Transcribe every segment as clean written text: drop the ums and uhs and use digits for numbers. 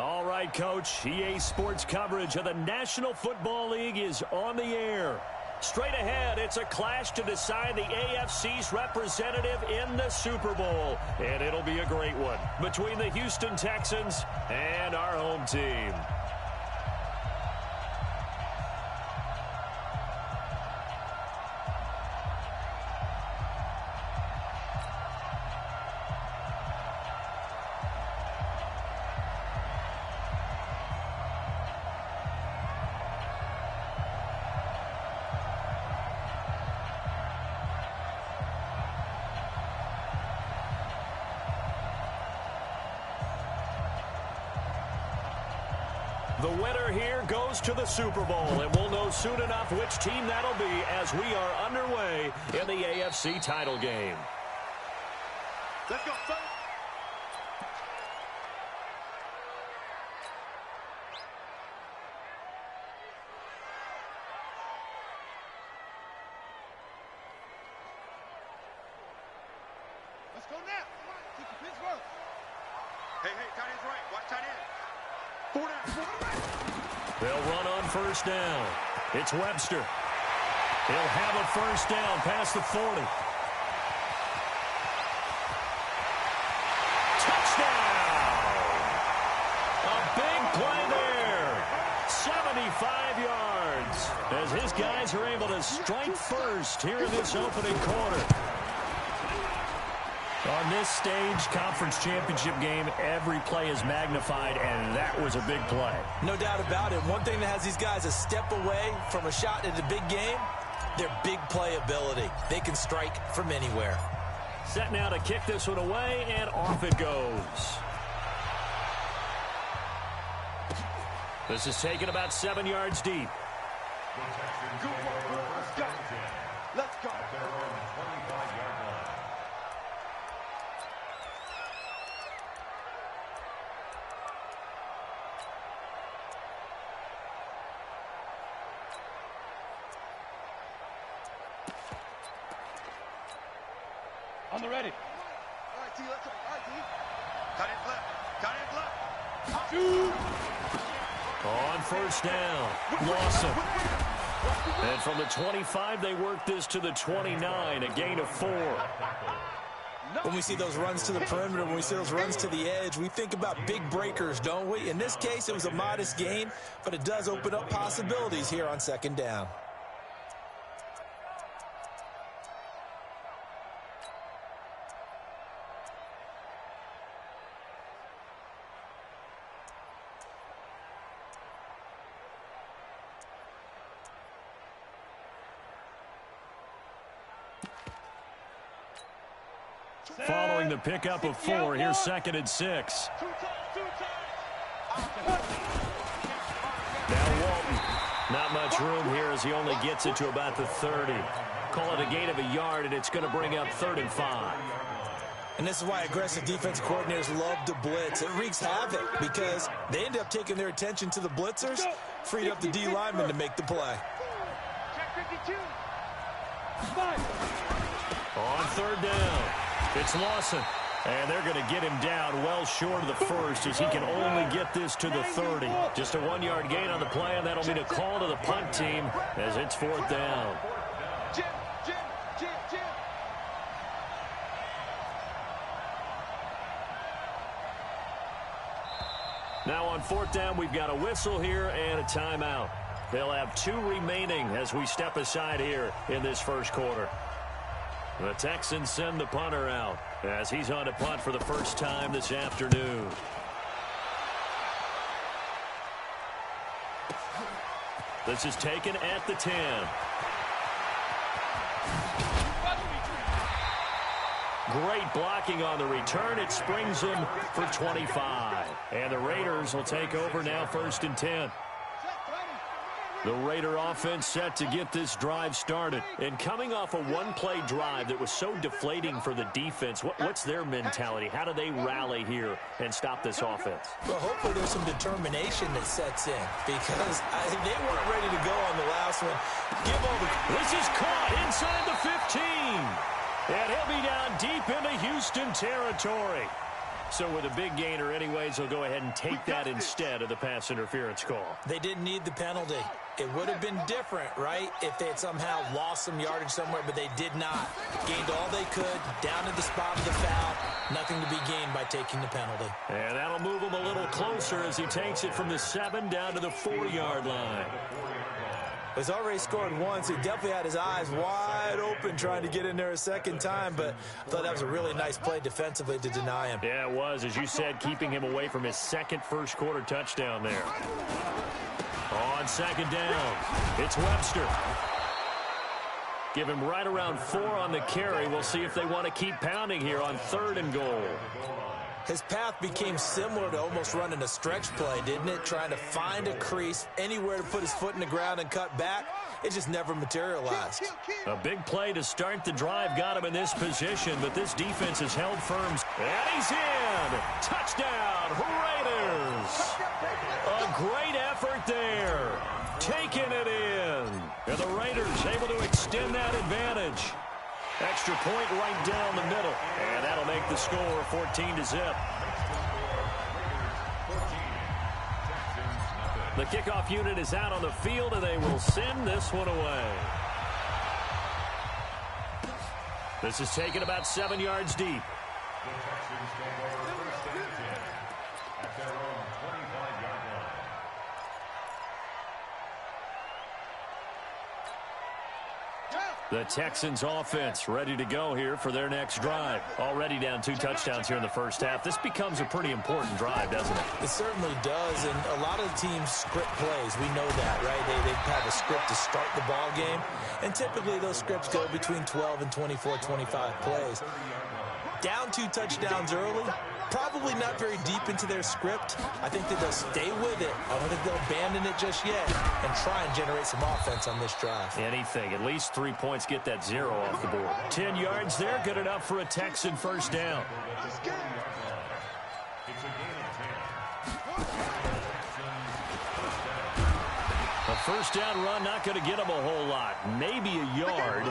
All right, Coach. EA Sports coverage of the National Football League is on the air. Straight ahead, it's a clash to decide the AFC's representative in the Super Bowl. And it'll be a great one between the Houston Texans and our home team. The winner here goes to the Super Bowl, and we'll know soon enough which team that'll be as we are underway in the AFC title game. Let's go, son. Let's go now. Come on, keep the pitch rolling. Hey, tight end's right. Watch tight end. Four down. They'll run on first down. It's Webster. He'll have a first down past the 40. Touchdown! A big play there. 75 yards as his guys are able to strike first here in this opening quarter. On this stage, conference championship game, every play is magnified, and that was a big play. No doubt about it. One thing that has these guys a step away from a shot at a big game, their big play ability. They can strike from anywhere. Set now to kick this one away, and off it goes. This is taken about 7 yards deep. Let's go. Let's go. On the ready. All right, T, let's go. All right, T. Cut it left. Cut it left. Shoot. On first down, Lawson. And from the 25, they work this to the 29, a gain of 4. When we see those runs to the perimeter, when we see those runs to the edge, we think about big breakers, don't we? In this case, it was a modest gain, but it does open up possibilities here on second down. Following the pickup of 4, here's 2nd and 6. Now Walton. Not much room here as he only gets it to about the 30. Call it a gain of a yard, and it's going to bring up 3rd and 5. And this is why aggressive defensive coordinators love to blitz. It wreaks havoc because they end up taking their attention to the blitzers, freed up the D lineman to make the play. On 3rd down, it's Lawson. And they're going to get him down well short of the first as he can only get this to the 30. Just a 1-yard gain on the play, and that'll mean a call to the punt team as it's 4th down. Now on 4th down, we've got a whistle here and a timeout. They'll have 2 remaining as we step aside here in this first quarter. The Texans send the punter out as he's on to punt for the first time this afternoon. This is taken at the 10. Great blocking on the return. It springs him for 25. And the Raiders will take over now 1st and 10. The Raider offense set to get this drive started. And coming off a one-play drive that was so deflating for the defense, what's their mentality? How do they rally here and stop this offense? Well, hopefully there's some determination that sets in because they weren't ready to go on the last one. This is caught inside the 15. And he'll be down deep into Houston territory. So with a big gainer anyways, they'll go ahead and take that instead of the pass interference call. They didn't need the penalty. It would have been different, right, if they had somehow lost some yardage somewhere, but they did not. Gained all they could, down to the spot of the foul. Nothing to be gained by taking the penalty. And that'll move him a little closer as he takes it from the 7 down to the 4-yard line. He's already scored once. He definitely had his eyes wide open trying to get in there a second time, but I thought that was a really nice play defensively to deny him. Yeah, it was, as you said, keeping him away from his second first-quarter touchdown there. On 2nd down, it's Webster. Give him right around 4 on the carry. We'll see if they want to keep pounding here on 3rd and goal. His path became similar to almost running a stretch play, didn't it? Trying to find a crease, anywhere to put his foot in the ground and cut back. It just never materialized. A big play to start the drive got him in this position, but this defense has held firm. And he's in! Touchdown, Raiders! A great effort there. Taking it in. And the Raiders able to extend that advantage. Extra point right down the middle. And that'll make the score 14-0. The kickoff unit is out on the field, and they will send this one away. This is taken about 7 yards deep. The Texans offense ready to go here for their next drive. Already down 2 touchdowns here in the first half. This becomes a pretty important drive, doesn't it? It certainly does, and a lot of teams script plays. We know that, right? They have a script to start the ball game, and typically those scripts go between 12 and 24, 25 plays. Down 2 touchdowns early, probably not very deep into their script. I think that they'll stay with it. I don't think they'll abandon it just yet and try and generate some offense on this drive. Anything. At least 3 points get that 0 off the board. 10 yards there, good enough for a Texan first down. A first down run, not going to get him a whole lot. Maybe a yard.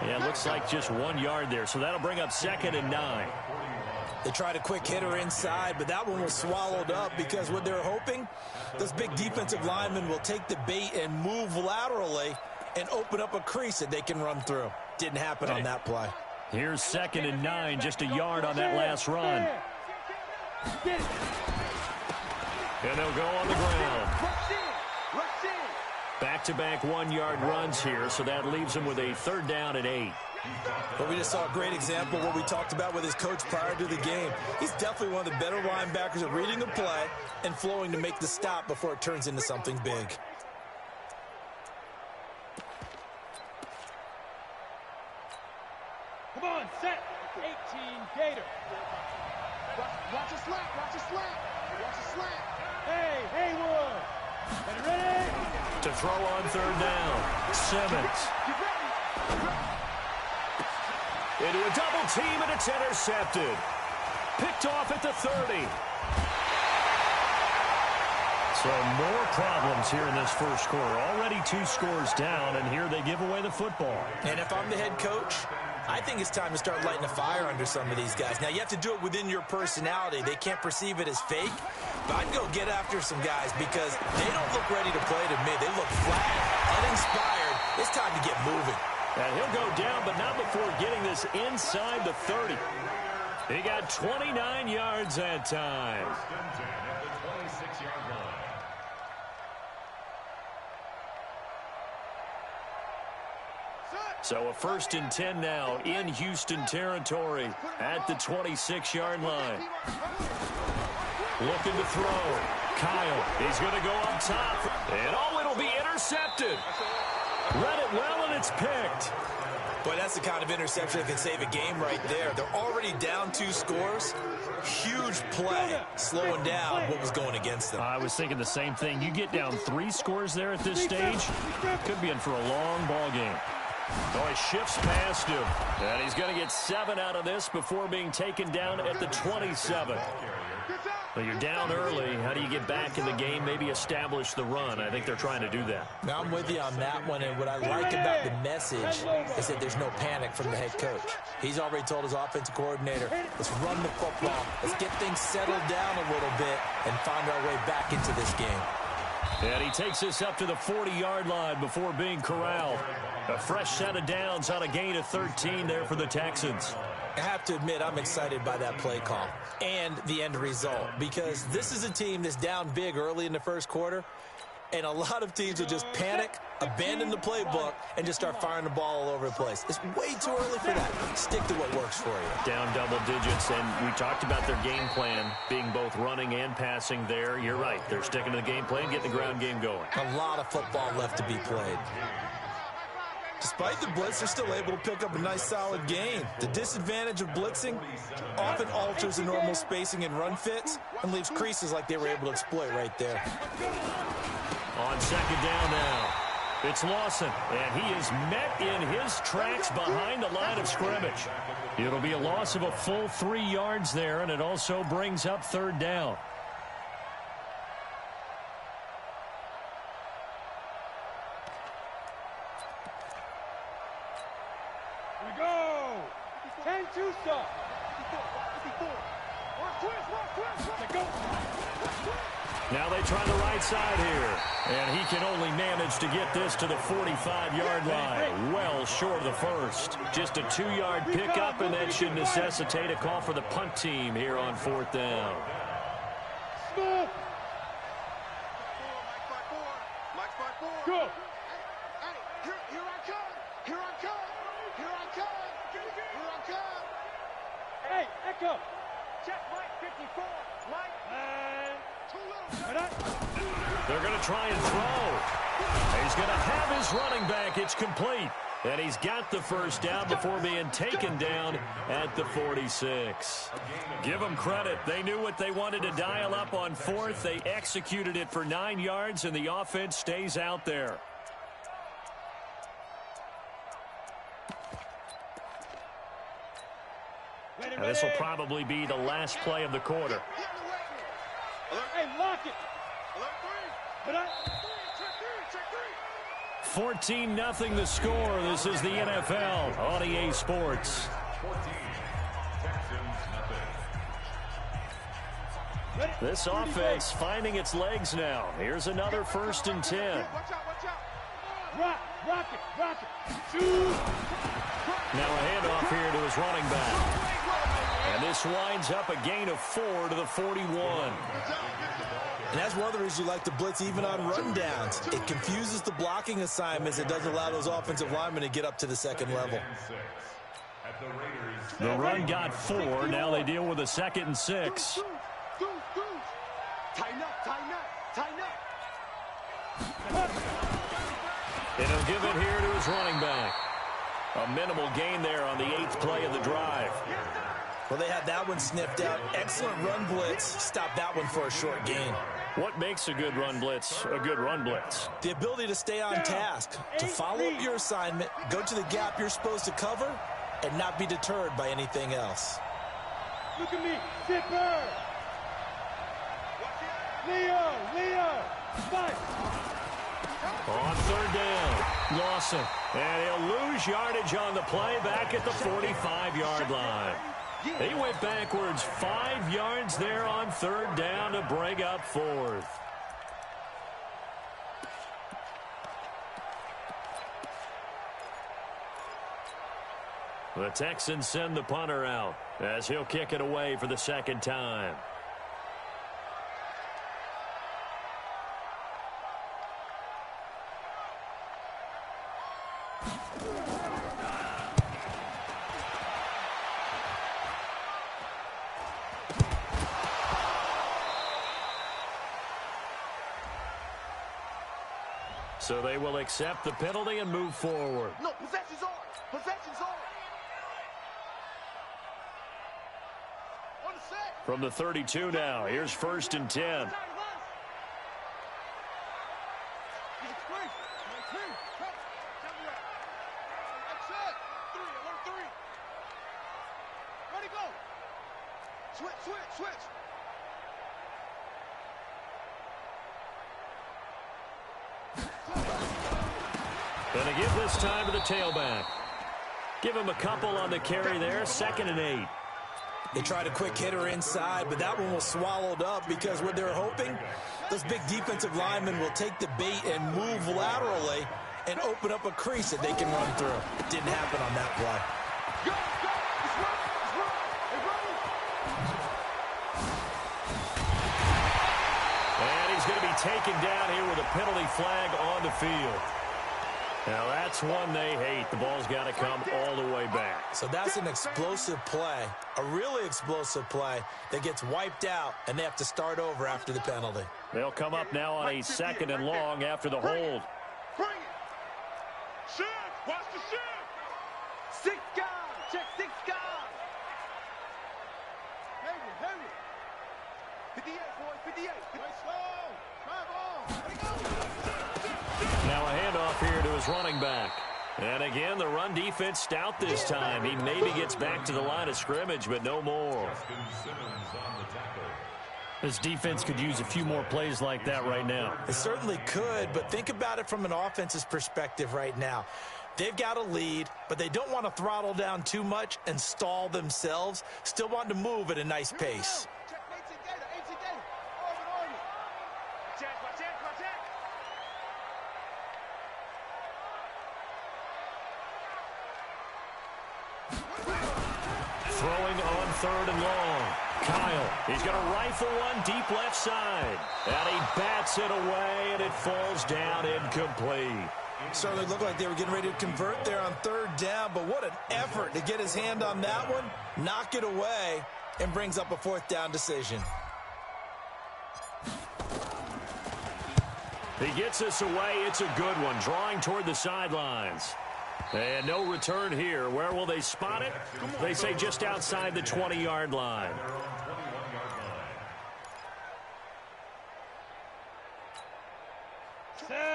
Yeah, it looks like just 1 yard there. So that'll bring up 2nd and 9. They tried a quick hitter inside, but that one was swallowed up because what they're hoping, those big defensive linemen will take the bait and move laterally and open up a crease that they can run through. Didn't happen on that play. Here's 2nd and 9, just a yard on that last run. And they'll go on the ground. Back-to-back 1-yard runs here, so that leaves him with a 3rd down and 8. But we just saw a great example of what we talked about with his coach prior to the game. He's definitely one of the better linebackers at reading a play and flowing to make the stop before it turns into something big. Come on, set. 18 Gator. Watch a slap, watch a slap. Watch a slap. Hey, Haywood. Ready? To throw on 3rd down. Simmons. Into a double team, and it's intercepted. Picked off at the 30. So more problems here in this first quarter. Already 2 scores down, and here they give away the football. And if I'm the head coach, I think it's time to start lighting a fire under some of these guys. Now, you have to do it within your personality. They can't perceive it as fake. But I'd go get after some guys because they don't look ready to play to me. They look flat, uninspired. It's time to get moving. And he'll go down, but not before getting this inside the 30. He got 29 yards that time. So a 1st and 10 now in Houston territory at the 26-yard line. Looking to throw. Kyle, he's going to go up top. And oh, it'll be intercepted. Read it well, and it's picked. Boy, that's the kind of interception that can save a game right there. They're already down 2 scores. Huge play, slowing down what was going against them. I was thinking the same thing. You get down 3 scores there at this stage, could be in for a long ball game. Oh, he shifts past him. And he's going to get 7 out of this before being taken down at the 27. Well, you're down early. How do you get back in the game, maybe establish the run? I think they're trying to do that. Now, I'm with you on that one, and what I like about the message is that there's no panic from the head coach. He's already told his offensive coordinator, let's run the football, let's get things settled down a little bit and find our way back into this game. And he takes us up to the 40-yard line before being corralled. A fresh set of downs on a gain of 13 there for the Texans. I have to admit, I'm excited by that play call and the end result, because this is a team that's down big early in the first quarter, and a lot of teams will just panic, abandon the playbook, and just start firing the ball all over the place. It's way too early for that. Stick to what works for you. Down double digits, and we talked about their game plan being both running and passing there. You're right. They're sticking to the game plan, getting the ground game going. A lot of football left to be played. Despite the blitz, they're still able to pick up a nice, solid gain. The disadvantage of blitzing often alters the normal spacing and run fits and leaves creases like they were able to exploit right there. On second down now, it's Lawson, and he is met in his tracks behind the line of scrimmage. It'll be a loss of a full 3 yards there, and it also brings up third down. Now they try the right side here, and he can only manage to get this to the 45-yard line, well short of the first. Just a 2-yard pickup, and that should necessitate a call for the punt team here on fourth down. Go. Hey, Echo. Check Mike 54. Mike. They're going to try and throw. He's going to have his running back. It's complete. And he's got the first down before being taken down at the 46. Give them credit. They knew what they wanted to dial up on fourth. They executed it for 9 yards, and the offense stays out there. Now, this will probably be the last play of the quarter. Hey, lock it. 14-0 the score. This is the NFL on EA Sports. This offense finding its legs now. Here's another 1st and 10. Rock it. Now a handoff here to his running back. And this winds up a gain of 4 to the 41. And that's one of the reasons you like to blitz even on run downs. It confuses the blocking assignments. It doesn't allow those offensive linemen to get up to the second level. The run got 4. Now they deal with a 2nd and 6. Tighten up. And he'll give it here to his running back. A minimal gain there on the 8th play of the drive. Well, they had that one sniffed out. Excellent run blitz. Stop that one for a short gain. What makes a good run blitz a good run blitz? The ability to stay on task, to follow up your assignment, go to the gap you're supposed to cover, and not be deterred by anything else. Look at me, Zipper. Leo. Fight. On third down, Lawson. And he'll lose yardage on the play back at the 45-yard line. He went backwards 5 yards there on third down to bring up 4th. The Texans send the punter out as he'll kick it away for the 2nd time. So they will accept the penalty and move forward. No, possession's on. From the 32 now, here's 1st and 10. Switch. And they give this time to the tailback. Give him a couple on the carry there, 2nd and 8. They tried a quick hitter inside, but that one was swallowed up because what they're hoping, those big defensive linemen will take the bait and move laterally and open up a crease that they can run through. It didn't happen on that play. Go, go. It's running. It's running. It's running. And he's going to be taken down here with a penalty flag on the field. Now, that's one they hate. The ball's got to come all the way back. So that's an explosive play, a really explosive play that gets wiped out, and they have to start over after the penalty. They'll come up now on a 2nd and long after the hold. Bring it. Shoot. Watch the shoot. 6 guys. Check 6 guys. Hurry. 58, boys. 58. Play slow. Drive on. Let it go. Now a handoff here to his running back. And again, the run defense stout this time. He maybe gets back to the line of scrimmage, but no more. This defense could use a few more plays like that right now. It certainly could, but think about it from an offense's perspective right now. They've got a lead, but they don't want to throttle down too much and stall themselves. Still want to move at a nice pace. Check 18 Gator. 18 Gator. On it. Check. Throwing on 3rd and long. Kyle, he's going to rifle one deep left side. And he bats it away, and it falls down incomplete. Certainly looked like they were getting ready to convert there on 3rd down, but what an effort to get his hand on that one, knock it away, and brings up a 4th down decision. He gets this away. It's a good one, drawing toward the sidelines. And no return here. Where will they spot it? They say just outside the 20-yard line.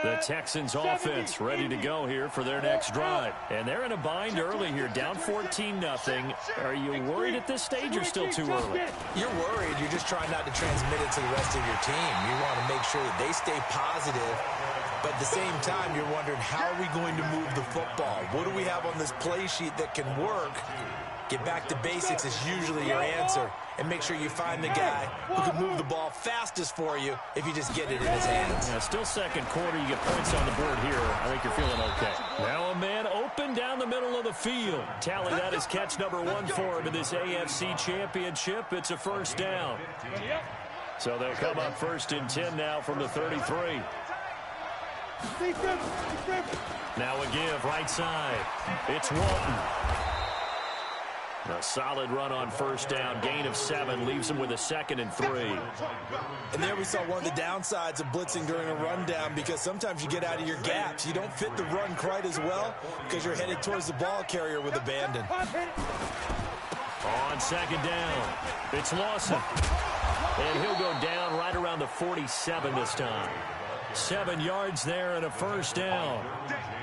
The Texans offense ready to go here for their next drive. And they're in a bind early here, down 14-0. Are you worried at this stage or still too early? You're worried. You're just trying not to transmit it to the rest of your team. You want to make sure that they stay positive. But at the same time, you're wondering, how are we going to move the football? What do we have on this play sheet that can work? Get back to basics is usually your answer. And make sure you find the guy who can move the ball fastest for you if you just get it in his hands. Yeah, still 2nd quarter. You get points on the board here. I think you're feeling okay. Now a man open down the middle of the field. Tally that as catch number 1 for him in this AFC Championship. It's a 1st down. So they'll come up 1st and 10 now from the 33. Now a give right side. It's Walton. A solid run on 1st down. Gain of 7 leaves him with a 2nd and 3. And there we saw one of the downsides of blitzing during a rundown, because sometimes you get out of your gaps. You don't fit the run quite as well because you're headed towards the ball carrier with abandon. On 2nd down, it's Lawson. And he'll go down right around the 47 this time. 7 yards there and a 1st down.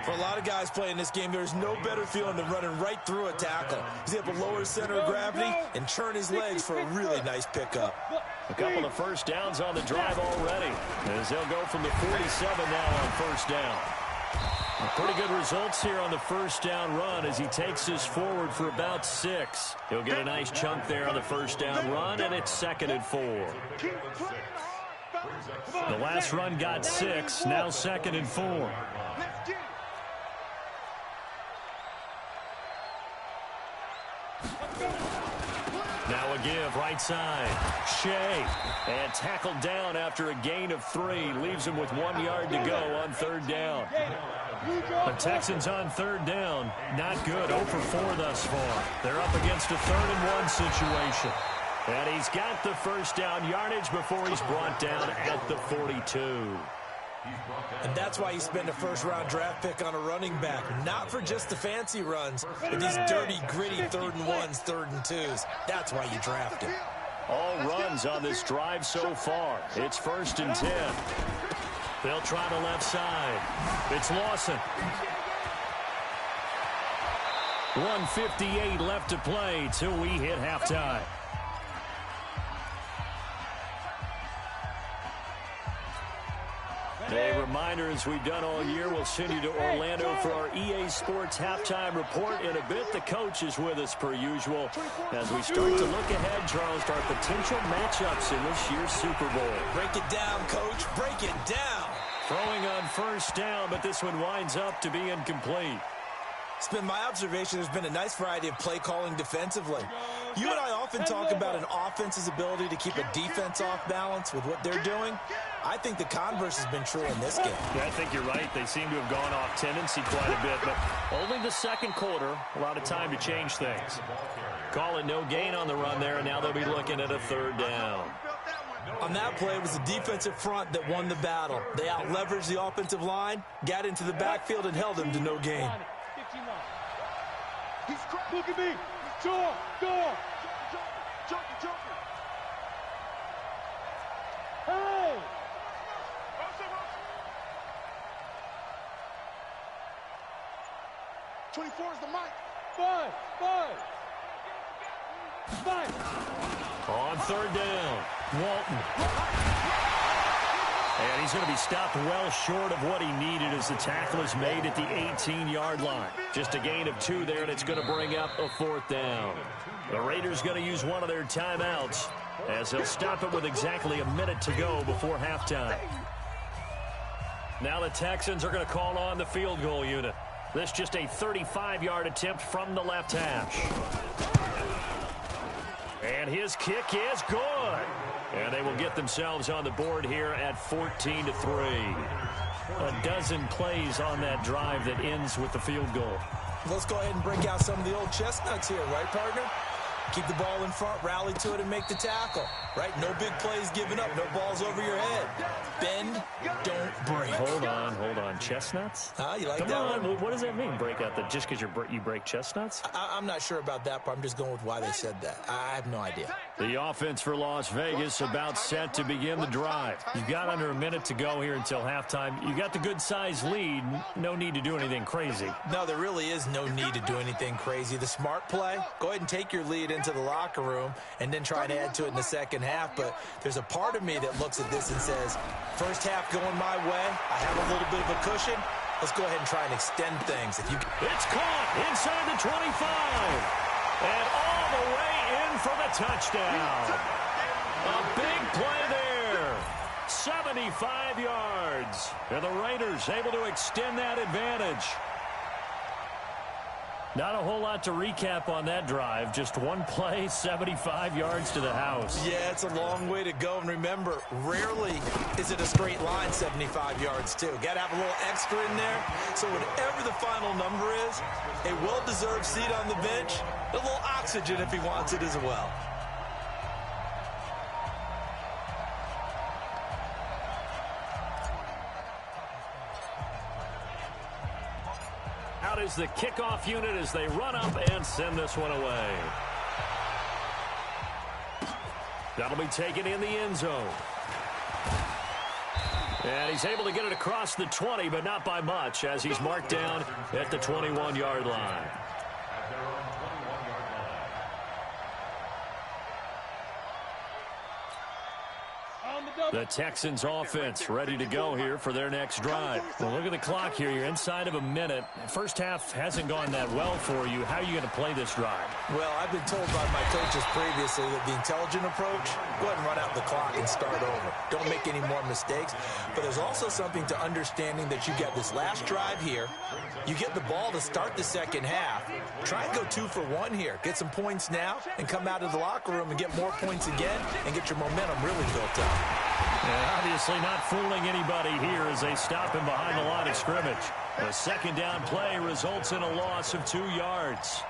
For a lot of guys playing this game, there's no better feeling than running right through a tackle. He's able to lower his center of gravity and turn his legs for a really nice pickup. A couple of 1st downs on the drive already, as they'll go from the 47 now on 1st down. Pretty good results here on the 1st down run as he takes this forward for about 6. He'll get a nice chunk there on the 1st down run, and it's 2nd and 4. The last run got 6, now 2nd and 4. Now a give right side. Shea. And tackled down after a gain of 3. Leaves him with 1 yard to go on 3rd down. The Texans on 3rd down. Not good. 0 for 4 thus far. They're up against a 3rd and 1 situation. And he's got the 1st down yardage before he's brought down at the 42. And that's why you spend a 1st-round draft pick on a running back. Not for just the fancy runs, but these dirty, gritty 3rd and 1s, 3rd and 2s. That's why you draft him. All runs on this drive so far. It's 1st and 10. They'll try the left side. It's Lawson. 1:58 left to play till we hit halftime. A reminder, as we've done all year, we'll send you to Orlando for our EA Sports halftime report in a bit. The coach is with us per usual as we start to look ahead, Charles, to our potential matchups in this year's Super Bowl. Break it down, Coach. Break it down. Throwing on first down, but this one winds up to be incomplete. It's been my observation there's been a nice variety of play calling defensively. You and I often talk about an offense's ability to keep a defense off balance with what they're doing. I think the converse has been true in this game. Yeah, I think you're right. They seem to have gone off tendency quite a bit, but only the second quarter, a lot of time to change things. Call it no gain on the run there, and now they'll be looking at a third down. On that play, it was the defensive front that won the battle. They out-leveraged the offensive line, got into the backfield, and held them to no gain. Look at me. Door. Hey! 24 is the mic. Five. On third down, Walton. And he's going to be stopped well short of what he needed as the tackle is made at the 18-yard line. Just a gain of 2 there, and it's going to bring up a fourth down. The Raiders going to use one of their timeouts as they'll stop it with exactly a minute to go before halftime. Now the Texans are going to call on the field goal unit. This just a 35-yard attempt from the left hash. And his kick is good. And they will get themselves on the board here at 14-3. A dozen plays on that drive that ends with the field goal. Let's go ahead and break out some of the old chestnuts here, right, partner? Keep the ball in front, rally to it, and make the tackle, right? No big plays given up, no balls over your head. Bend, don't break. Hold on. Chestnuts? You like Come that on. one? What does that mean, break out? Just because you break chestnuts? I'm not sure about that, but I'm just going with why they said that. I have no idea. The offense for Las Vegas about set to begin the drive. You've got under a minute to go here until halftime. You got the good-sized lead. No need to do anything crazy. No, there really is no need to do anything crazy. The smart play, go ahead and take your lead into the locker room and then try and add to it in the second half. But there's a part of me that looks at this and says, first half going my way, I have a little bit of a cushion. Let's go ahead and try and extend things. It's caught inside the 25. And all the way in for the touchdown. A big play there. 75 yards. And the Raiders able to extend that advantage. Not a whole lot to recap on that drive. Just one play, 75 yards to the house. Yeah, it's a long way to go. And remember, rarely is it a straight line 75 yards, too. Got to have a little extra in there. So whatever the final number is, a well-deserved seat on the bench, a little oxygen if he wants it as well. Out is the kickoff unit as they run up and send this one away. That'll be taken in the end zone. And he's able to get it across the 20, but not by much, as he's marked down at the 21-yard line. The Texans offense ready to go here for their next drive. Well, look at the clock here. You're inside of a minute. First half hasn't gone that well for you. How are you going to play this drive? Well, I've been told by my coaches previously that the intelligent approach, go ahead and run out the clock and start over. Don't make any more mistakes. But there's also something to understanding that you get this last drive here. You get the ball to start the second half. Try and go 2 for 1 here. Get some points now and come out of the locker room and get more points again and get your momentum really built up. And obviously not fooling anybody here as they stop him behind the line of scrimmage. The second down play results in a loss of 2 yards.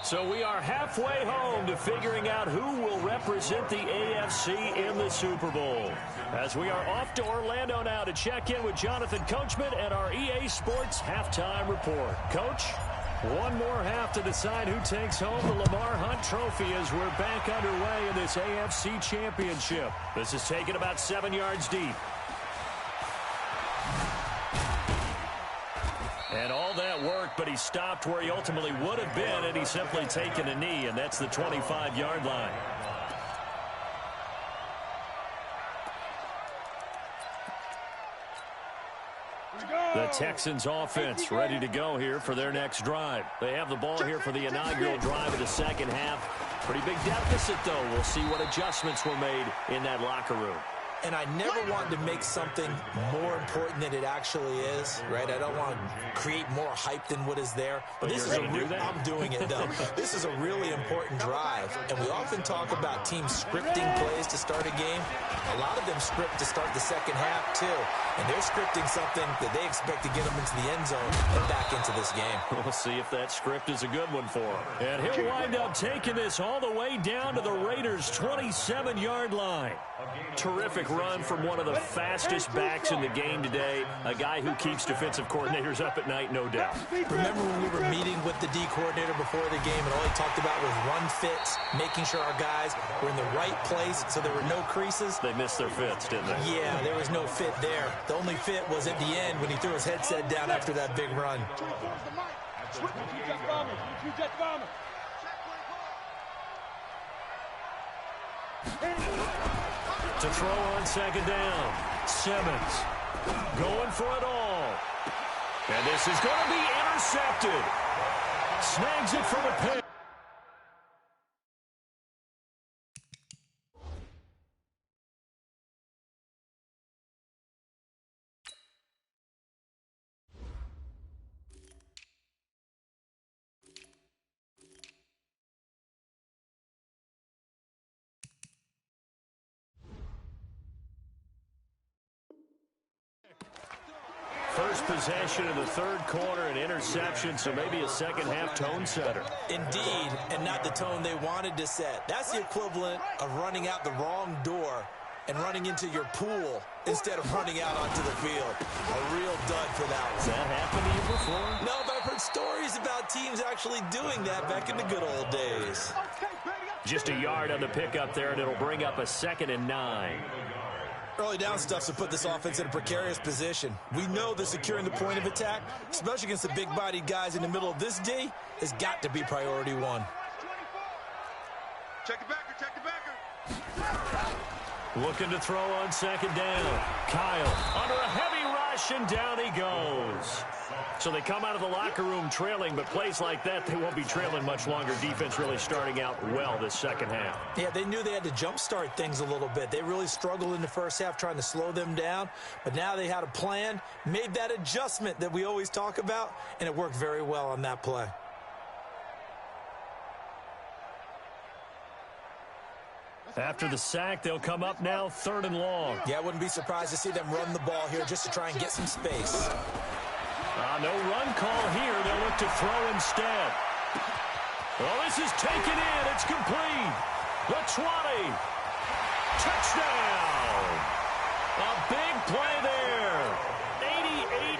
So we are halfway home to figuring out who will represent the AFC in the Super Bowl. As we are off to Orlando now to check in with Jonathan Coachman and our EA Sports halftime report. Coach? One more half to decide who takes home the Lamar Hunt Trophy as we're back underway in this AFC Championship. This is taken about 7 yards deep. And all that work, but he stopped where he ultimately would have been had he simply taken a knee, and that's the 25-yard line. The Texans offense ready to go here for their next drive. They have the ball here for the inaugural drive of the second half. Pretty big deficit, though. We'll see what adjustments were made in that locker room. And I never want to make something more important than it actually is, right? I don't want to create more hype than what is there. But this is I'm doing it, though. This is a really important drive. And we often talk about teams scripting plays to start a game. A lot of them script to start the second half, too. And they're scripting something that they expect to get them into the end zone and back into this game. We'll see if that script is a good one for him. And he'll wind up taking this all the way down to the Raiders' 27-yard line. Terrific run from one of the fastest backs in the game today, a guy who keeps defensive coordinators up at night, no doubt. Remember when we were meeting with the D coordinator before the game and all he talked about was run fits, making sure our guys were in the right place so there were no creases? They missed their fits, didn't they? Yeah, there was no fit there. The only fit was at the end when he threw his headset down after that big run. To throw on second down, Simmons going for it all. And this is going to be intercepted. Snags it from a pick. First possession of the third quarter, an interception, so maybe a second-half tone setter. Indeed, and not the tone they wanted to set. That's the equivalent of running out the wrong door and running into your pool instead of running out onto the field. A real dud for that one. Has that happened to you before? No, but I've heard stories about teams actually doing that back in the good old days. Just a yard on the pickup there, and it'll bring up a 2nd and 9. Early down stuff to put this offense in a precarious position. We know that securing the point of attack, especially against the big-bodied guys in the middle of this D, has got to be priority one. Check the backer, check the backer. Looking to throw on second down. Kyle under a heavy rush, and down he goes. So they come out of the locker room trailing, but plays like that, they won't be trailing much longer. Defense really starting out well this second half. Yeah, they knew they had to jumpstart things a little bit. They really struggled in the first half trying to slow them down, but now they had a plan, made that adjustment that we always talk about, and it worked very well on that play. After the sack, they'll come up now 3rd and long. Yeah, I wouldn't be surprised to see them run the ball here just to try and get some space. No run call here. They'll look to throw instead. Well, this is taken in. It's complete. The 20. Touchdown. A big play there.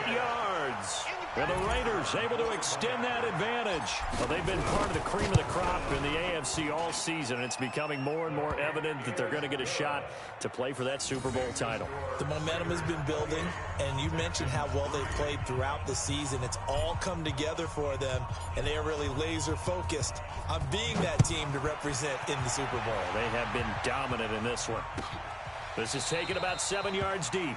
88 yards. And the Raiders able to extend that advantage. Well, they've been part of the cream of the crop in the AFC all season. It's becoming more and more evident that they're going to get a shot to play for that Super Bowl title. The momentum has been building, and you mentioned how well they've played throughout the season. It's all come together for them, and they are really laser-focused on being that team to represent in the Super Bowl. They have been dominant in this one. This is taken about 7 yards deep.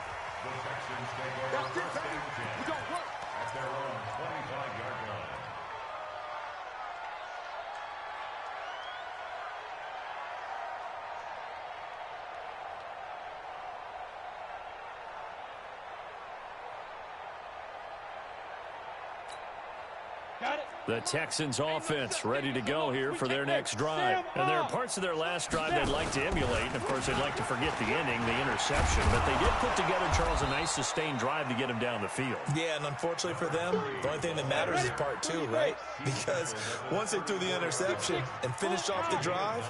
The Texans offense ready to go here for their next drive. And there are parts of their last drive they'd like to emulate. Of course, they'd like to forget the ending, the interception. But they did put together, Charles, a nice sustained drive to get him down the field. Yeah, and unfortunately for them, the only thing that matters is part 2, right? Because once they threw the interception and finished off the drive,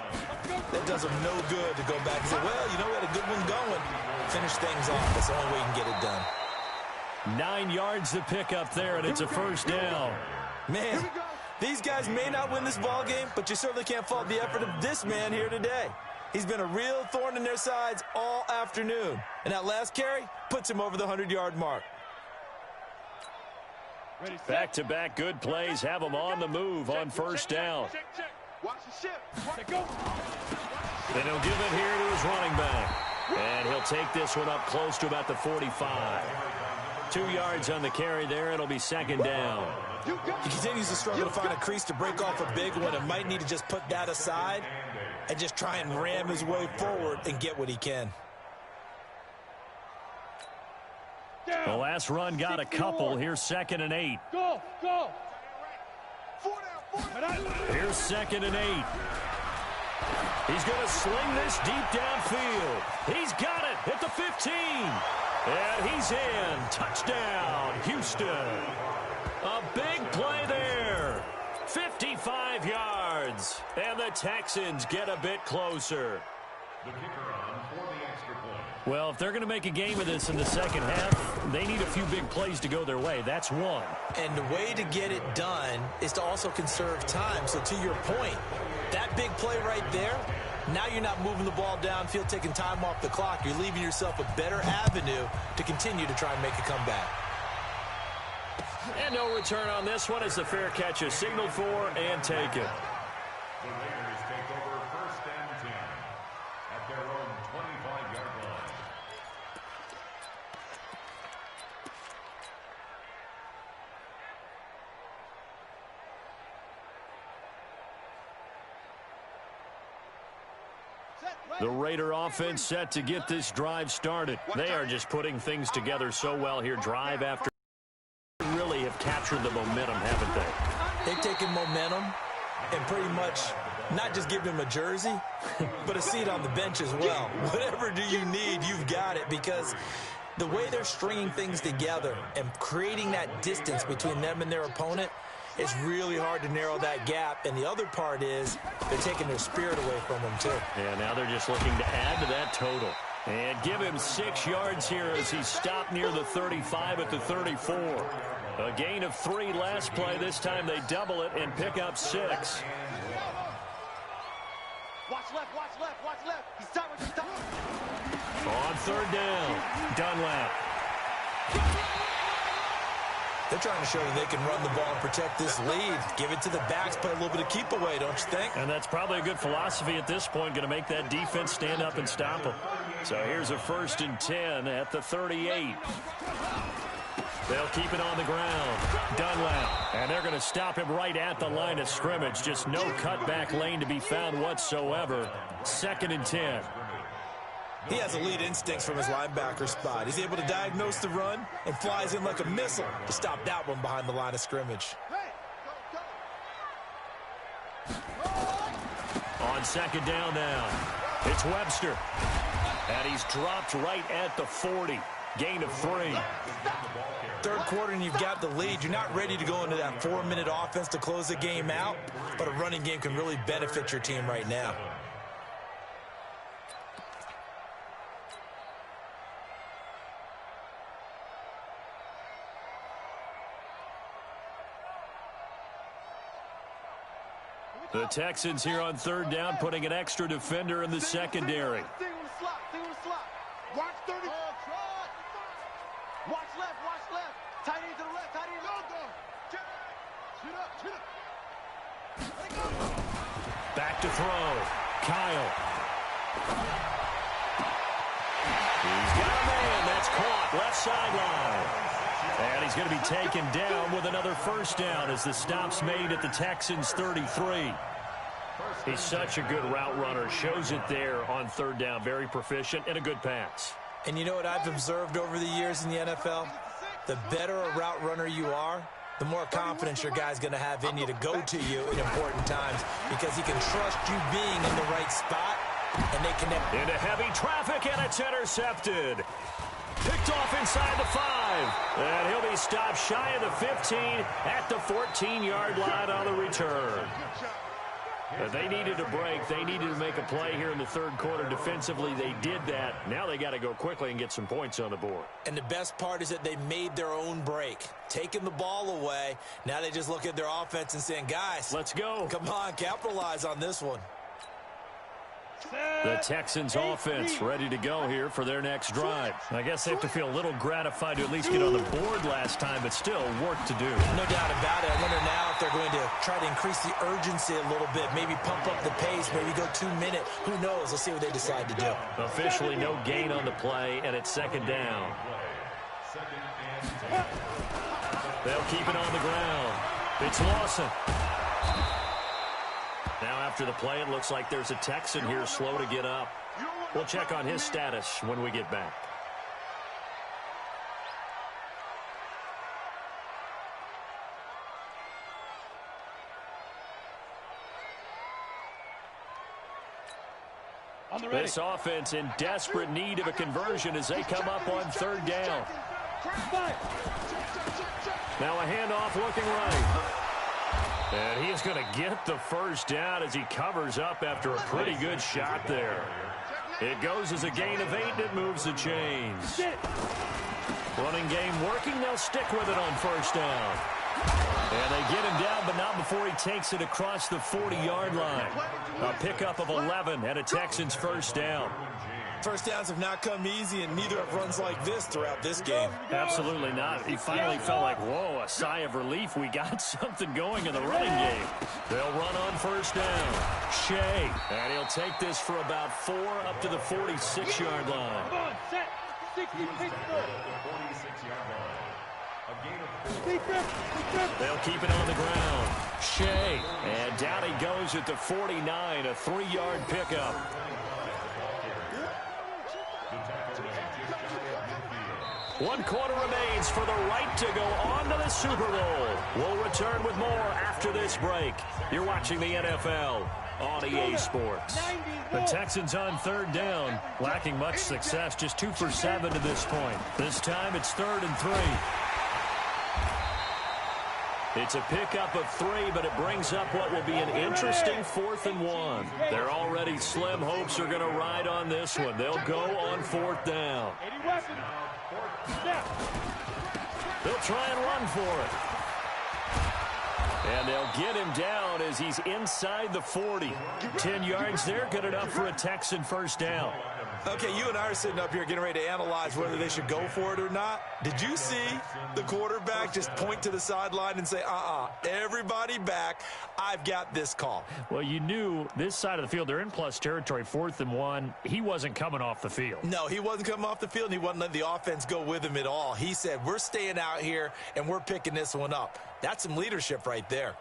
that does them no good to go back and say, well, you know, we had a good one going. Finish things off. That's the only way you can get it done. 9 yards to pick up there, and it's a first down. Man, these guys may not win this ball game, but you certainly can't fault the effort of this man here today. He's been a real thorn in their sides all afternoon. And that last carry puts him over the 100-yard mark. Back-to-back good plays have them on the move on first down. Watch the shift. Go. Then he'll give it here to his running back. And he'll take this one up close to about the 45. 2 yards on the carry there. It'll be second down. He continues to struggle to find a crease to break off a big one, and might need to just put that aside and just try and ram his way forward and get what he can. The last run got a couple. Here's 2nd and 8. Go. Here's 2nd and 8. He's going to sling this deep downfield. He's got it at the 15. And he's in. Touchdown, Houston. A big play there. 55 yards. And the Texans get a bit closer. The kicker on for the extra point. Well, if they're going to make a game of this in the second half, they need a few big plays to go their way. That's one. And the way to get it done is to also conserve time. So to your point, that big play right there, now you're not moving the ball downfield, taking time off the clock. You're leaving yourself a better avenue to continue to try and make a comeback. And no return on this one as the fair catch is signaled for and taken. The Raiders take over 1st and 10 at their own 25-yard line. The Raider offense set to get this drive started. They are just putting things together so well here, drive after. Really have captured the momentum, haven't they? They've taken momentum and pretty much not just given him a jersey, but a seat on the bench as well. Whatever do you need, you've got it, because the way they're stringing things together and creating that distance between them and their opponent, it's really hard to narrow that gap. And the other part is they're taking their spirit away from them, too. And now they're just looking to add to that total. And give him 6 yards here as he stopped near the 35 at the 34. A gain of 3 last play. This time they double it and pick up 6. Watch left. He's stopping. On 3rd down, Dunlap. They're trying to show that they can run the ball and protect this lead. Give it to the backs, play a little bit of keep away, don't you think? And that's probably a good philosophy at this point, going to make that defense stand up and stop them. So here's a 1st and 10 at the 38. They'll keep it on the ground. Dunlap. And they're going to stop him right at the line of scrimmage. Just no cutback lane to be found whatsoever. 2nd and 10. He has elite instincts from his linebacker spot. He's able to diagnose the run and flies in like a missile to stop that one behind the line of scrimmage. On 2nd down now, it's Webster. And he's dropped right at the 40. Gain of 3. 3rd quarter and you've got the lead. You're not ready to go into that 4-minute offense to close the game out, but a running game can really benefit your team right now. The Texans here on 3rd down, putting an extra defender in the secondary. Stay on the slot. Watch 30. Watch left. Tight end to the left. Shoot up. Back to throw. Kyle. He's got a man. That's caught. Left sideline. And he's going to be taken down with another 1st down as the stop's made at the Texans' 33. He's such a good route runner. Shows it there on 3rd down. Very proficient and a good pass. And you know what I've observed over the years in the NFL? The better a route runner you are, the more confidence your guy's going to have in you to go to you in important times, because he can trust you being in the right spot, and they connect. Into heavy traffic, and it's intercepted. Picked off inside the 5. And he'll be stopped shy of the 15 at the 14-yard line on the return. But they needed a break. They needed to make a play here in the 3rd quarter. Defensively, they did that. Now they got to go quickly and get some points on the board. And the best part is that they made their own break, taking the ball away. Now they just look at their offense and saying, guys, let's go. Come on, capitalize on this one. The Texans offense ready to go here for their next drive. I guess they have to feel a little gratified to at least get on the board last time, but still work to do. No doubt about it. I wonder now if they're going to try to increase the urgency a little bit, maybe pump up the pace, maybe go 2 minute. Who knows? Let's see what they decide to do. Officially no gain on the play, and it's second down. They'll keep it on the ground. It's Lawson. Now after the play, it looks like there's a Texan here slow to get up. We'll check on his status when we get back. This offense in desperate need of a conversion as they come up on third down. Now a handoff looking right. And he is going to get the first down as he covers up after a pretty good shot there. It goes as a gain of 8, and it moves the chains. Running game working. They'll stick with it on first down. And they get him down, but not before he takes it across the 40-yard line. A pickup of 11 and a Texans first down. First downs have not come easy, and neither have runs like this throughout this game. Absolutely not. He finally felt like, whoa, a sigh of relief. We got something going in the running game. They'll run on first down. Shea. And he'll take this for about 4 up to the 46-yard line. Come on, set. 66 They'll keep it on the ground. Shea. And down he goes at the 49, a 3-yard pickup. One quarter remains for the right to go on to the Super Bowl. We'll return with more after this break. You're watching the NFL on EA Sports. The Texans on third down, lacking much success, just 2 for 7 to this point. This time it's 3rd and 3. It's a pickup of 3, but it brings up what will be an interesting 4th and 1. They're already slim hopes are going to ride on this one. They'll go on 4th down. They'll try and run for it. And they'll get him down as he's inside the 40. 10 yards there, good enough for a Texan first down. Okay, you and I are sitting up here getting ready to analyze whether they should go for it or not. Did you see the quarterback just point to the sideline and say, everybody back, I've got this call? Well, you knew this side of the field, they're in plus territory, 4th and 1. He wasn't coming off the field. No, he wasn't coming off the field, and he wasn't letting the offense go with him at all. He said, we're staying out here, and we're picking this one up. That's some leadership right there.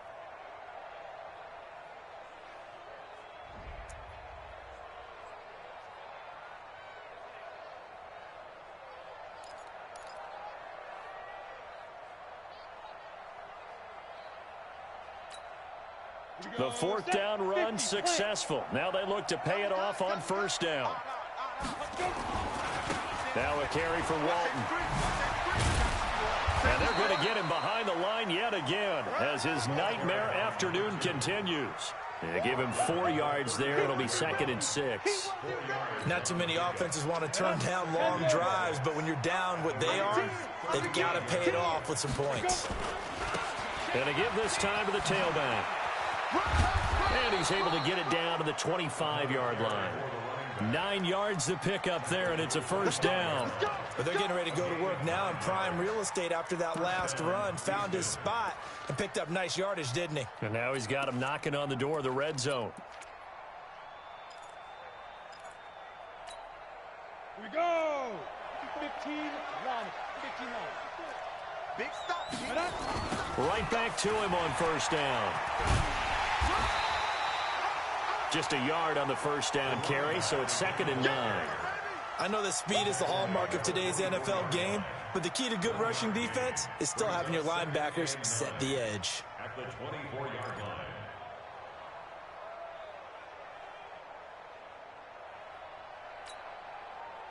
The 4th down run successful. Now they look to pay it off on first down. Now a carry for Walton. And they're going to get him behind the line yet again as his nightmare afternoon continues. They give him 4 yards there. It'll be 2nd and 6. Not too many offenses want to turn down long drives, but when you're down what they are, they've got to pay it off with some points. And to give this time to the tailback. And he's able to get it down to the 25-yard line. 9 yards to pick up there, and it's a first down. But they're getting ready to go to work now in prime real estate after that last run. Found his spot and picked up nice yardage, didn't he? And now he's got him knocking on the door of the red zone. Here we go. 15 line. Big stop. Right back to him on first down. Just a yard on the first down carry, so it's 2nd and 9. I know that speed is the hallmark of today's NFL game, but the key to good rushing defense is still having your linebackers set the edge. At the 24-yard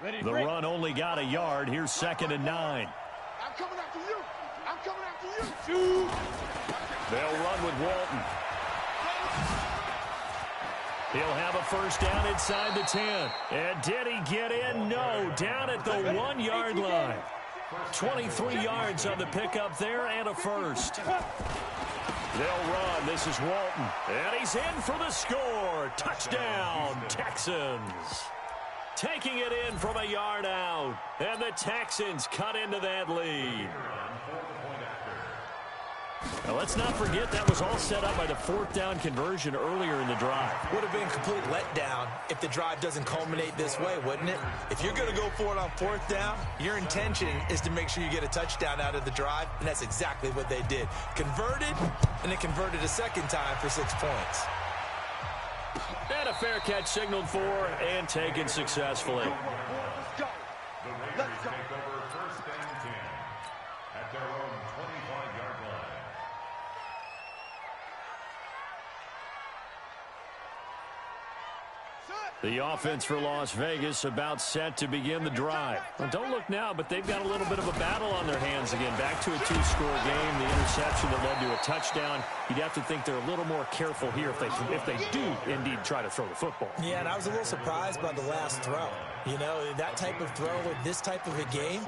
line. The run only got a yard. Here's 2nd and 9. I'm coming after you. I'm coming after you. They'll run with Walton. He'll have a first down inside the 10. And did he get in? No. Down at the 1-yard line. 23 yards on the pickup there and a first. They'll run. This is Walton. And he's in for the score. Touchdown, Texans. Taking it in from a yard out. And the Texans cut into that lead. Now, let's not forget that was all set up by the 4th down conversion earlier in the drive. Would have been a complete letdown if the drive doesn't culminate this way, wouldn't it? If you're going to go for it on 4th down, your intention is to make sure you get a touchdown out of the drive, and that's exactly what they did. Converted, and they converted a second time for 6 points. And a fair catch signaled for and taken successfully. The Raiders take over 1st and 10 at their own 25-yard line. The offense for Las Vegas about set to begin the drive. Well, don't look now, but they've got a little bit of a battle on their hands again. Back to a 2-score game. The interception that led to a touchdown. You'd have to think they're a little more careful here if they do indeed try to throw the football. Yeah, and I was a little surprised by the last throw. You know, that type of throw with this type of a game,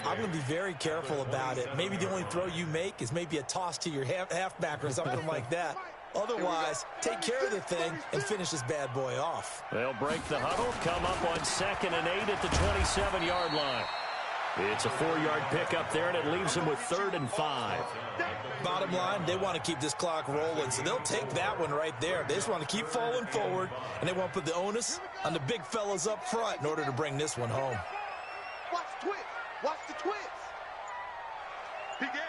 I'm going to be very careful about it. Maybe the only throw you make is maybe a toss to your halfback or something like that. Otherwise, take care of the thing and finish this bad boy off. They'll break the huddle, come up on 2nd and 8 at the 27-yard line. It's a 4-yard pickup there, and it leaves them with 3rd and 5. Bottom line, they want to keep this clock rolling, so they'll take that one right there. They just want to keep falling forward, and they want to put the onus on the big fellas up front in order to bring this one home. Watch the twist. Watch the twist. Big ass.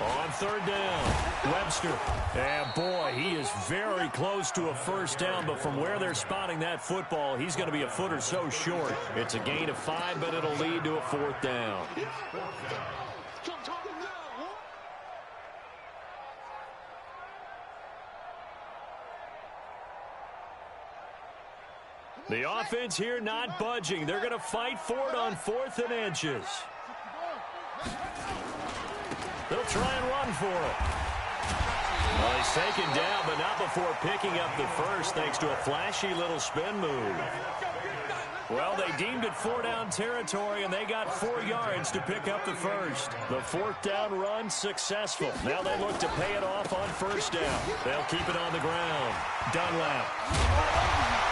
On 3rd down, Webster. And boy, he is very close to a 1st down, but from where they're spotting that football, he's going to be a foot or so short. It's a gain of 5, but it'll lead to a 4th down. The offense here not budging. They're going to fight for it on 4th and inches. They'll try and run for it. Well, he's taken down, but not before picking up the first, thanks to a flashy little spin move. Well, they deemed it 4-down territory, and they got 4 yards to pick up the first. The 4th down run successful. Now they look to pay it off on 1st down. They'll keep it on the ground. Dunlap.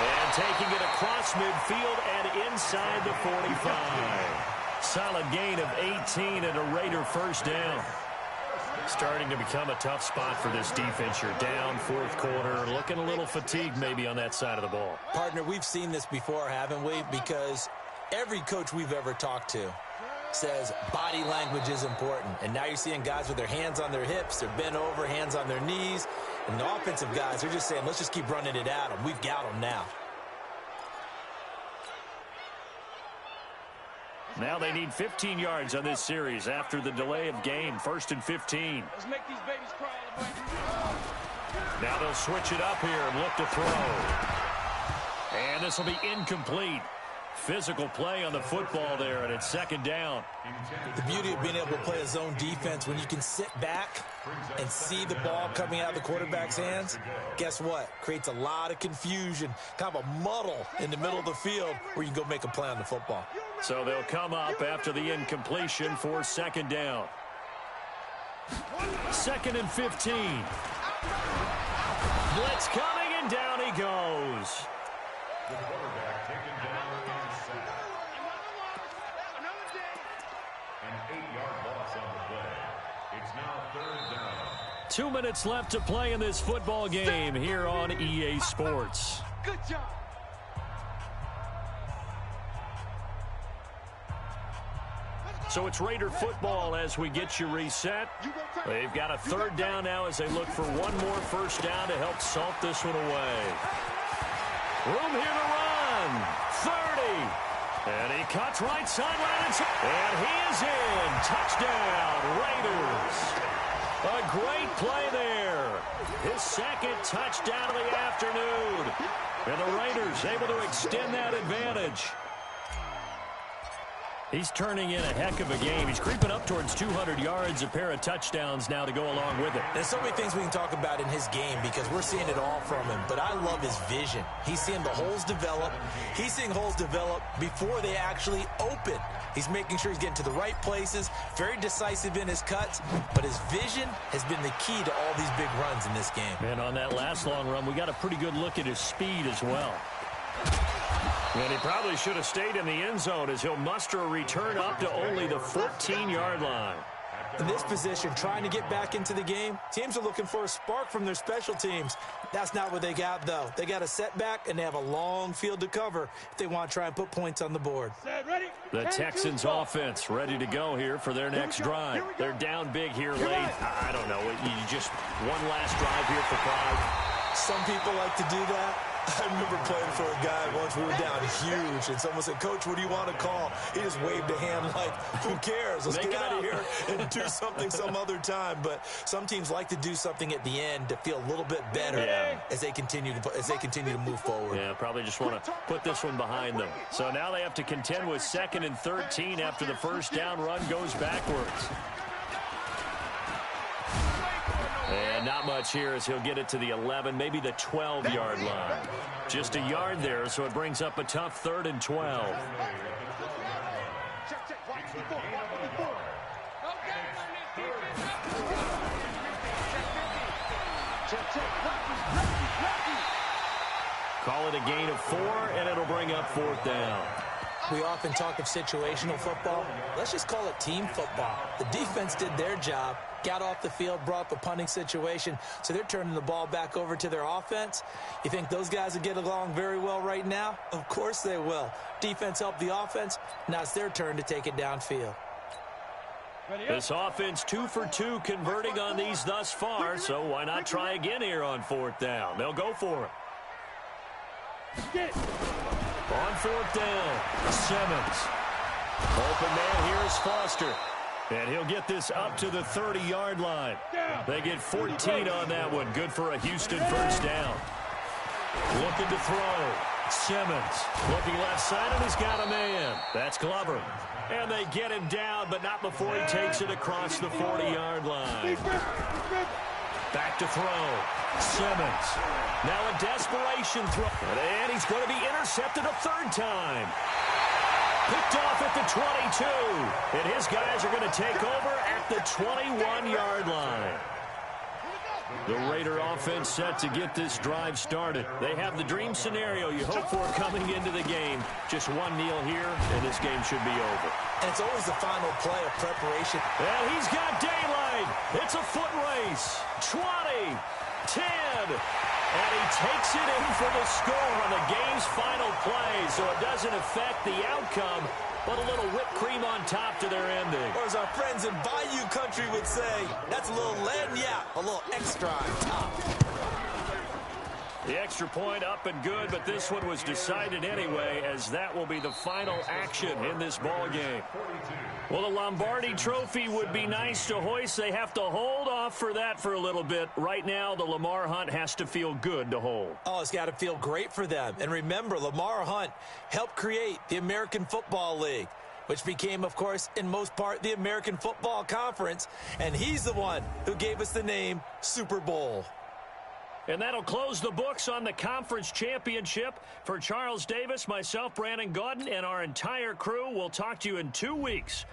And taking it across midfield and inside the 45. Solid gain of 18 and a Raider 1st down. Starting to become a tough spot for this defense. You're down 4th quarter, looking a little fatigued maybe on that side of the ball. Partner, we've seen this before, haven't we? Because every coach we've ever talked to says body language is important. And now you're seeing guys with their hands on their hips, they're bent over, hands on their knees. And the offensive guys, they're just saying, let's just keep running it at them. We've got them now. Now they need 15 yards on this series after the delay of game. 1st and 15. Let's make these babies crawl. Now they'll switch it up here and look to throw. And this will be incomplete. Physical play on the football there, and it's 2nd down. The beauty of being able to play a zone defense, when you can sit back and see the ball coming out of the quarterback's hands, guess what? Creates a lot of confusion, kind of a muddle in the middle of the field where you can go make a play on the football. So they'll come up after the incompletion for 2nd down. 2nd and 15. Blitz coming, and down he goes. The quarterback taken down and sacked. An 8-yard loss on the play. It's now 3rd down. 2 minutes left to play in this football game here on EA Sports. Good job. So it's Raider football as we get you reset. They've got a 3rd down now as they look for one more 1st down to help salt this one away. Room here to run. 30. And he cuts right sideline. And he is in. Touchdown, Raiders. A great play there. His 2nd touchdown of the afternoon. And the Raiders able to extend that advantage. He's turning in a heck of a game. He's creeping up towards 200 yards, a pair of touchdowns now to go along with it. There's so many things we can talk about in his game because we're seeing it all from him. But I love his vision. He's seeing the holes develop. He's seeing holes develop before they actually open. He's making sure he's getting to the right places, very decisive in his cuts. But his vision has been the key to all these big runs in this game. And on that last long run, we got a pretty good look at his speed as well. And he probably should have stayed in the end zone as he'll muster a return up to only the 14-yard line. In this position, trying to get back into the game, teams are looking for a spark from their special teams. That's not what they got, though. They got a setback, and they have a long field to cover if they want to try and put points on the board. The Texans offense ready to go here for their next drive. They're down big here late. I don't know. You just one last drive here for pride. Some people like to do that. I remember playing for a guy once. We were down huge, and someone said, "Coach, what do you want to call?" He just waved a hand like, who cares? Let's get out of here and do something some other time. But some teams like to do something at the end to feel a little bit better as they continue to move forward. Yeah, probably just want to put this one behind them. So now they have to contend with 2nd and 13 after the first down run goes backwards. And not much here as he'll get it to the 11, maybe the 12-yard line. Just a yard there, so it brings up a tough 3rd and 12. Call it a gain of 4, and it'll bring up 4th down. We often talk of situational football. Let's just call it team football. The defense did their job, got off the field, brought up a punting situation, so they're turning the ball back over to their offense. You think those guys will get along very well right now? Of course they will. Defense helped the offense. Now it's their turn to take it downfield. This offense 2 for 2 converting on these thus far, so why not try again here on 4th down? They'll go for it. On 4th down, Simmons. Open man here is Foster. And he'll get this up to the 30-yard line. They get 14 on that one. Good for a Houston first down. Looking to throw. Simmons looking left side, and he's got a man. That's Glover. And they get him down, but not before he takes it across the 40-yard line. Back to throw. Simmons. Now a desperation throw. And he's going to be intercepted a 3rd time. Picked off at the 22. And his guys are going to take over at the 21-yard line. The Raider offense set to get this drive started. They have the dream scenario you hope for coming into the game. Just one kneel here, and this game should be over. And it's always the final play of preparation. And he's got daylight. It's a foot race. 20, 10. And he takes it in for the score on the game's final play, so it doesn't affect the outcome, but a little whipped cream on top to their ending. Or as our friends in Bayou Country would say, that's a little lagniappe, a little extra on top. The extra point up and good, but this one was decided anyway, as that will be the final action in this ball game. Well, the Lombardi Trophy would be nice to hoist. They have to hold off for that for a little bit. Right now, the Lamar Hunt has to feel good to hold. Oh, it's got to feel great for them. And remember, Lamar Hunt helped create the American Football League, which became, of course, in most part, the American Football Conference. And he's the one who gave us the name Super Bowl. And that'll close the books on the conference championship. For Charles Davis, myself, Brandon Gaudin, and our entire crew, we'll talk to you in 2 weeks